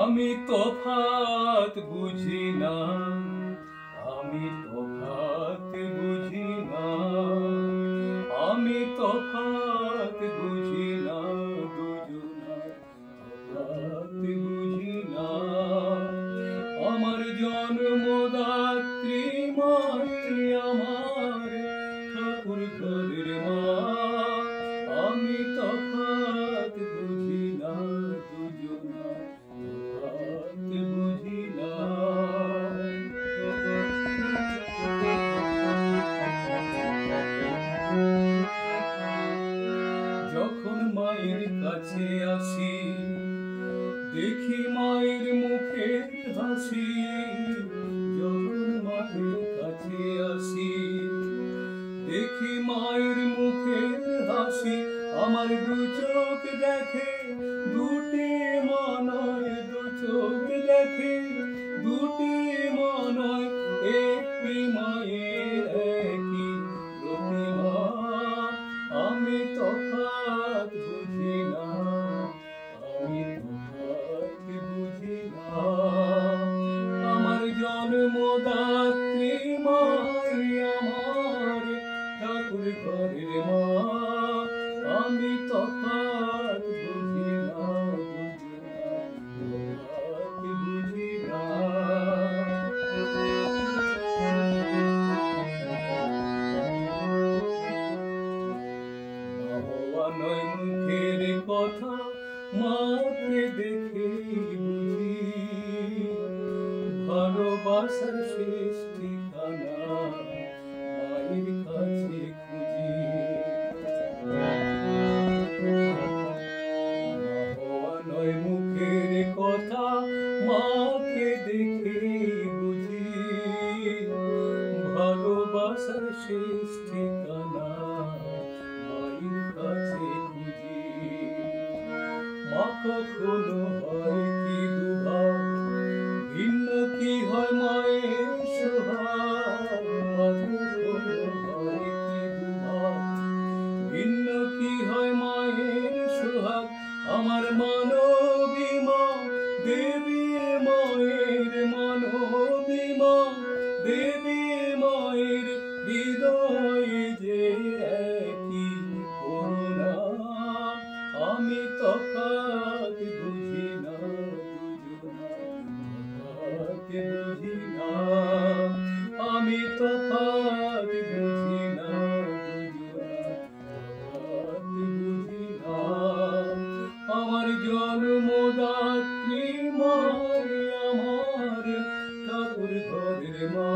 আমি তফাৎ বুঝি না, আমি তফাৎ বুঝি না, আমি তফাৎ বুঝি না, দুজনার তফাৎ বুঝি না। আমার জন্মদাত্রী মাতৃ আমার ঠাকুর ঘরের মা, আমি তফাৎ বুঝি না, দুজনার তফাৎ বুঝি না। যখন মায়ের কাছে আসি দেখি মায়ের মুখের হাসি, যখন মায়ের কাছে আসি দেখি মায়ের মুখের হাসি, আমার দু চোখ দেখে দুটি মা নয়, দু চোখ দেখে দুটি মা নয়, একটি মায়ের একই প্রতিমা। আমি তফাৎ বুঝি না, আমি তফাৎ বুঝি না। আমার জন্মদাত্রী মাই আমার ঠাকুর ঘরের মা, আমি তফাৎ বুঝি না, তফাৎ বুঝি না। মা নয় মুখের কথা, মাকে দেখেই বুঝি ভালোবাসার শেষ ঠিকানা মায়ের কাছে খুঁজি। মা নয় মুখের কথা, মাকে দেখেই বুঝি ভালোবাসার শেষ ঠিকানা মায়ের কাছে খুঁজি। মা কখনো হয় কি দুভাগ, ভিন্ন কি হয় মায়ের সোহাগ, মা কখনো হয় কি দুভাগ, ভিন্ন কি হয় মায়ের সোহাগ। আমার মানবী মা দেবী মায়ের, মানবী মা দেবী মায়ের হৃদয়ে যে একই করুণা। আমি তফাৎ বুঝি না, দুজনার তফাৎ বুঝি না, আমি তফাৎ বুঝি না, দুজনার তফাৎ বুঝি না। আমার জন্মদাত্রী মাই আমার ঠাকুর ঘরের মা।